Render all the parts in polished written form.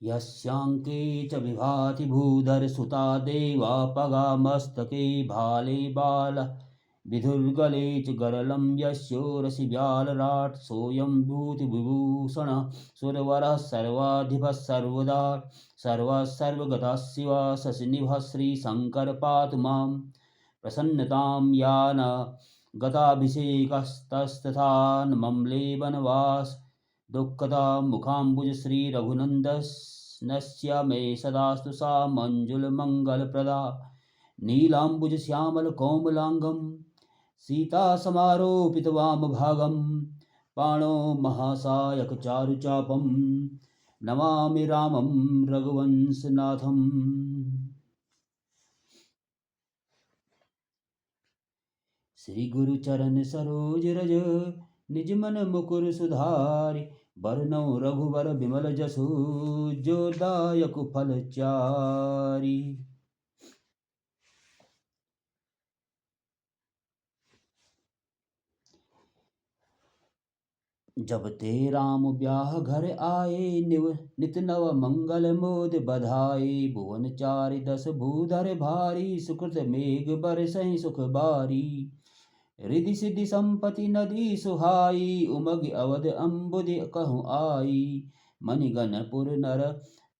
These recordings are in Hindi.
यस्यांके च विभाति भूधर सुता देवा पगा मस्तके भाले बाल विधुर्गले च गरलं यस्योरसि व्यालराट् सोऽयं भूतिविभूषण सुरवरः सर्वाधिपः सर्वदा सर्वः सर्वगतः शिव शशिनिभः श्रीशङ्कर पातु मां प्रसन्नतां यान गताभिषेकस्तस्तथा मम्ले वनवास दुःखदा मुखाम्बुज श्रीरघुनन्दनस्य मे सदास्तु सा मञ्जुलमङ्गलप्रदा नीलाम्बुज श्यामल कोमलाङ्गं सीतासमारोपितवामभागं पाणो महासायकचारुचापं नमामि रामं रघुवंशनाथम्। श्री गुरु चरण सरोज रज निज मन मुकुर सुधारि बरनौ रघुबर बिमल जसु जो दायक फल चारि। जब ते राम ब्याह घर आए नित नव मंगल मोद बधाई भुवन चारि दस भूधर भारी सुकृत मेघ बरसहि सुख बारी रिधि सिद्धि संपत्ति नदी सुहाई उमग अवध अम्बुदि कहूँ आई मणिगणपुर नर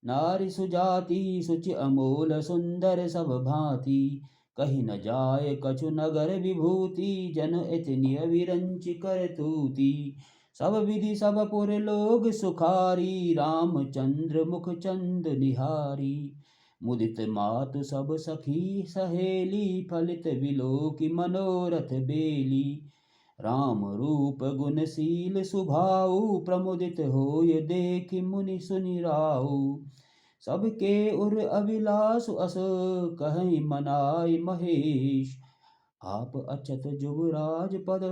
नारी सुजाति सुचि अमोल सुंदर सब भांति कही न जाय कछु नगर विभूति जन इतनी विरंच कर तूती सब विधि सब पुर लोग सुखारी रामचंद्र मुख चंद निहारी मुदित मातु सब सखी सहेली फलित विलोकी मनोरथ बेली राम रूप गुणशील सुभाऊ प्रमुदित होय देखि मुनि सुनि राऊ सबके उर अभिलाष अस कहीं मनाय महेश आप अचत जुगराज पद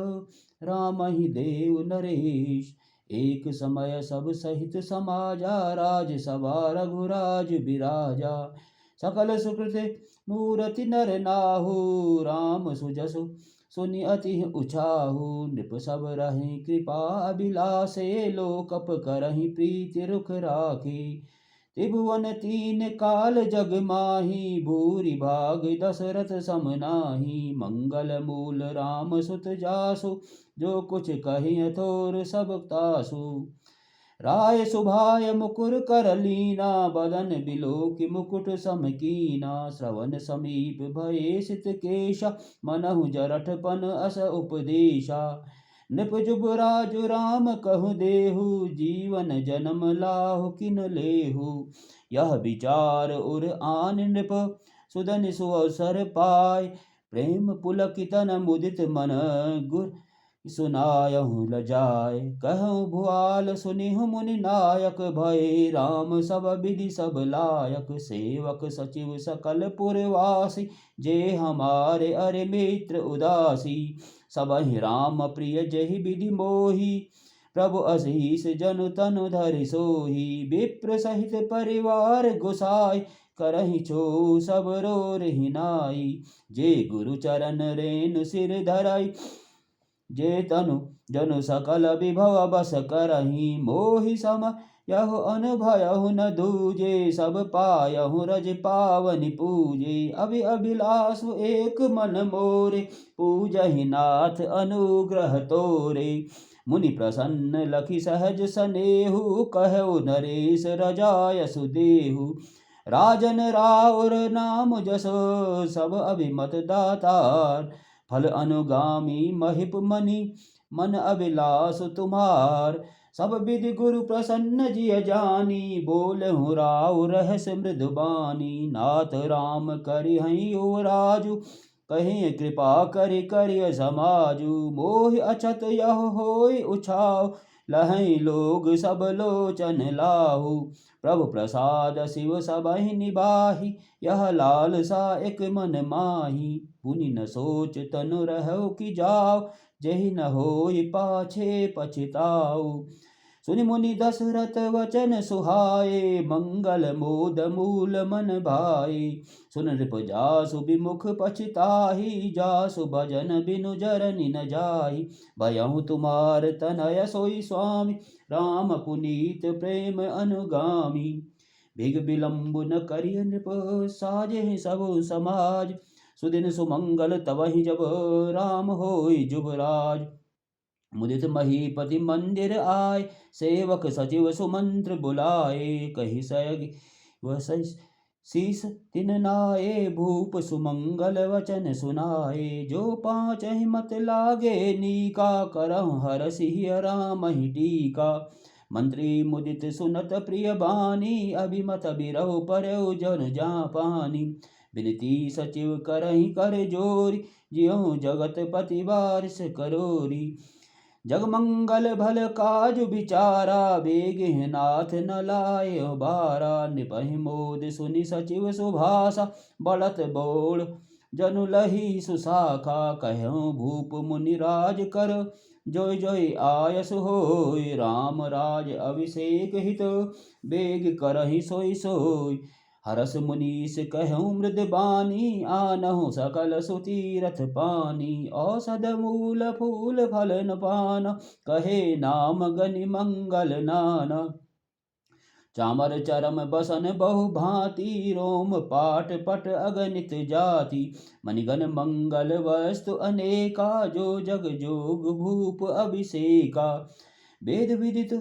राम ही देव नरेश एक समय सब सहित समाजा राज सभा रघुराज विराजा सकल सुकृत मूरति नर नाहु राम सुजसु सुनि अति उछाहु नृप सब रहि कृपा अभिलाषे लोकप करहि प्रीति रुख राखी त्रिभुवन तीन काल जग माही भूरि भाग दशरथ सम नाहि मंगल मूल राम सुत जासु जो कुछ कहिय थोर सब तासु राय सुभाय मुकुर कर लीना बदन बिलोकि मुकुट समकीना श्रवण समीप भये सित केशा मनहु जरठपन अस उपदेशा नृप जुबराजु राम कहु देहु जीवन जन्म लाहु किन लेहु यह विचार उर आन नृप सुदन सुअवसर पाय प्रेम पुलकितन मुदित मन गुर सुनायहु लजाय कहूँ भुआल सुनिहु मुनि नायक भय राम सब विधि सब लायक सेवक सचिव सकल पुरवासी जे हमारे अरे मित्र उदासी सबहि राम प्रिय जहि विधि मोहि प्रभु असीस जनु तनु धरि सोहि विप्र सहित परिवार गोसाई करहि छो सब रो हिनाई जे गुरु चरण रेणु सिर धराई जे तनु जनु सकल विभव बस करहि मोहि सम यहु अनुभयहु न दूजे सब पायहु रज पावनि पूजे अभि अभिलाषु एक मन मोरे पूजहि नाथ अनुग्रह तोरे मुनि प्रसन्न लखि सहज सनेहु कहु नरेश रजाय सुदेहु राजन राउर नाम जसो सब अभिमत दातार फल अनुगामी महिप मनि मन अभिलाष तुम्हार सब विधि गुरु प्रसन्न जिय जानी बोलहु राव रहस मृदुबानी नाथ राम करिहै ओ राजु कहीं कृपा करि करिय समाजु मोहि अछत यह होय उछाव लहै लोग सब लोचन लाहु प्रभु प्रसाद शिव सबहि निबाहि यह लालसा एक मन माही पुनि न सोच तनु रहु कि जाओ जहि न होय पाछे पछताऊ सुनि मुनि दशरथ वचन सुहाए मंगल मोद मूल मन भाई सुन नृप जासु विमुख पछताहि जासु भजन बिनु जरनि न जाहि भयहु तुम्हार तनय सोई स्वामी राम पुनीत प्रेम अनुगामी भिग विलम्ब न करिय नृप, साजे सब समाज। सुदिन सुमंगल तवहि जब, राम होई जुबराज। मुदित महीपति मंदिर आय, सेवक सचिव सुमंत्र बुलाए। कही सयग वह शीस तिन नाये, भूप सुमंगल वचन सुनाए। जो पाँच ही मत लागे नीका, करहु हर सिंह राम ही टीका। मंत्री मुदित सुनत प्रिय बानी, अभिमत बिरहु परौ जन जा पानी। विनती सचिव करहि कर जोरी, जियहु जगत पति वारिस करोरी। जगमंगल भल काज विचारा, बेगिह नाथ न लाय बारा। निपहि मोद सुनि सचिव सुभाषा, बढ़त बोल जनु लही सुशाखा। कहऊँ भूप मुनि राज कर, जोय जोय आयस होय। राम राज अभिषेक हित, बेग करहि सोई सोई। हरस मुनीस कहूँ मृद बानी, आनहु सकल सुतीरथ पानी। औषध मूल फूल फल न पान, कहे नाम गनि मंगल नाना। चामर चरम बसन बहु भांति, रोम पाट पट अगणित जाति। मणिगण मंगल वस्तु अनेका, जो जग जोग भूप अभिषेका। वेद विदित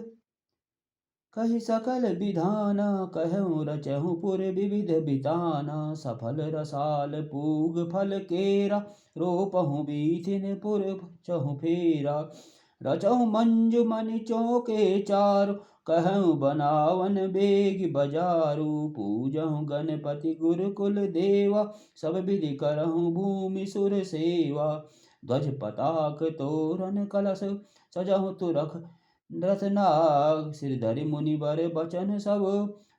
कहि सकल विधान, कहूँ रचहु पुर विविध बिताना। सफल रसाल पूग फल केरा, रोपहु बीथिन पुर चहु फेरा। रचहु मंजु मणि चौके चारु, कहूँ बनावन बेग बजारू। पूजहु गणपति गुरुकुल देवा, सब विधि करहु भूमि सुर सेवा। ध्वज पताक तोरण कलश, सजहु तुरख रत्नाग। सिर धरि मुनि बर बचन सब,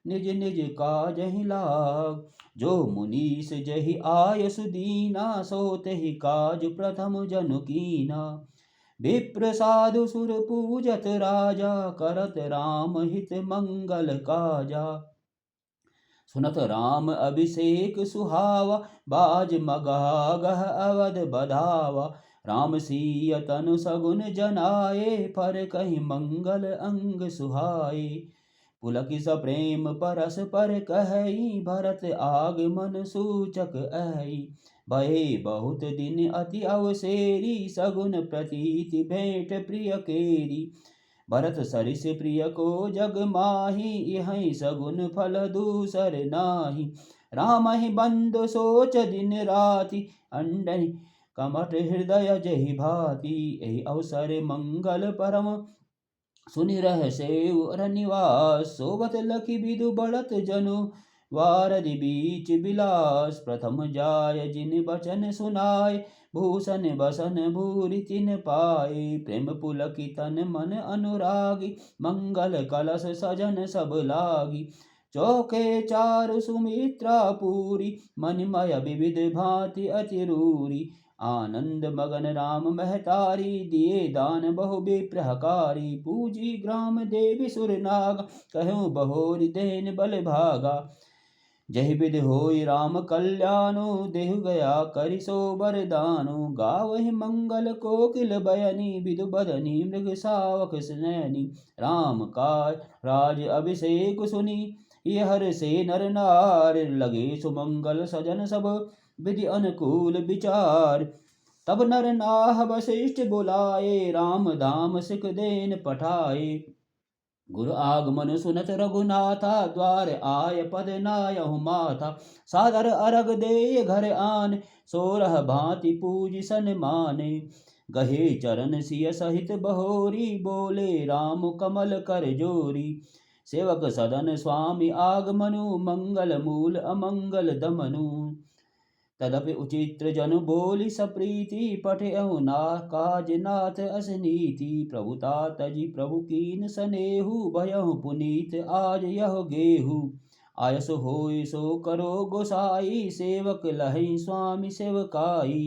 निज निज काज ही लाग। जो मुनीस जहि आय सुदीना, सो तेहि काज प्रथम जनु कीना। विप्र साधु सुर पूजत राजा, करत राम हित मंगल काजा। सुनत राम अभिषेक सुहावा, बाज मगहा गह अवध बधावा। राम सिय तनु सगुन जनाए, पर कहीं मंगल अंग सुहाए। पुलकि सप्रेम परस पर कहई, भरत आगमन सूचक आई। भये बहुत दिन अति अवसेरी, सगुन प्रतीति भेंट प्रिय केरी। भरत सरिस प्रिय को जग माही, यहीं सगुन फल दूसर नाही। राम ही बंधु सोच दिन राति, अंडनि कमठ हृदय जहि भाति। एहि अवसर मंगल परम, सुनि रह सेव रनिवास। सोबत लखी विदु बढ़त जनु, वारधि बीच बिलास। प्रथम जाय जिन बचन सुनाय, भूषण बसन भूरि तिन पाए। प्रेम पुलकी तन मन अनुरागी, मंगल कलश सजन सब लागी। चौके चारु सुमित्रा पूरी, मणिमय विविध भांति अति रूरी। आनंद मगन राम महतारी, दिए दान बहु विप्रहकारी। पूजी ग्राम देवी सुर नाग, कहूँ बहोरी देन बल भागा। जहि विधि होई राम कल्याणु, देहु गया करि सो बरदानु। गावहि मंगल कोकिल बयनी, विदु बदनी मृग सावक सनयनी। राम का राज अभिषेक सुनी, हर से नर नार। लगे सुमंगल सजन सब, विधि अनुकूल विचार। तब नर नाह वशिष्ठ बुलाए, राम धाम सिख देन पठाए। गुरु आगमन सुनत रघुनाथा, द्वार आय पद नायहु माथा। सादर अरग दे घर आन, सोरह भांति पूज सन माने। गहे चरण सिय सहित बहोरी, बोले राम कमल कर जोरी। सेवक सदन स्वामी आगमनु, मंगल मूल अमंगल दमनु। तदपि उचित्र जनु बोली सप्रीति, पठेहु ना काज नाथ असनीति। प्रभुता तजी प्रभु कीन सनेहु, भयहु पुनीत आज यह गेहु। आयस होय सो करो गोसाई, सेवक लहै स्वामी सेवकाई।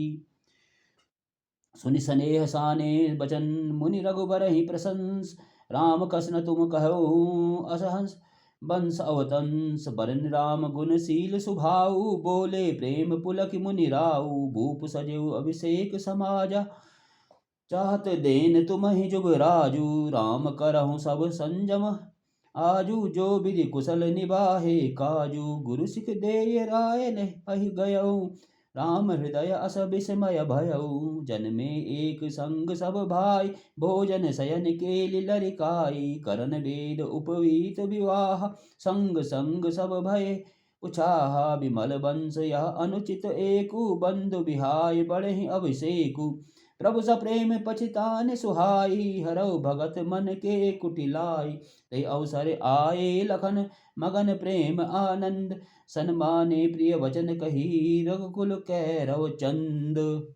सुनि सनेह साने बचन, मुनि रघुबर ही प्रशंस। राम कसन तुम कहो असहंस, वंश अवतंस। बरन राम गुणशील सुभाऊ, बोले प्रेम पुलक मुनि राऊ। भूप सजेऊ अभिषेक समाजा, चाहत देन तुम ही जुग राजू। राम करहु सब संजम, आजू जो विधि कुशल निबाहे, काजू गुरु सिख दे राय ने पहि गयऊ। राम हृदय अस विस्मय भयऊ, जन्मे एक संग सब भाई, भोजन शयन केलि लरिकाई। करन वेद उपवीत विवाह, संग संग सब भय उछाहा। विमल वंश यह अनुचित एकु, बंधु विहाय बढ़हि अभिषेकु। प्रभु सप्रेम पछितान सुहाई, हरऊ भगत मन के कुटिलाई। ते अवसर आए लखन मगन प्रेम आनंद, सन्माने प्रिय वचन कही, रघुकुल कैरव चंद।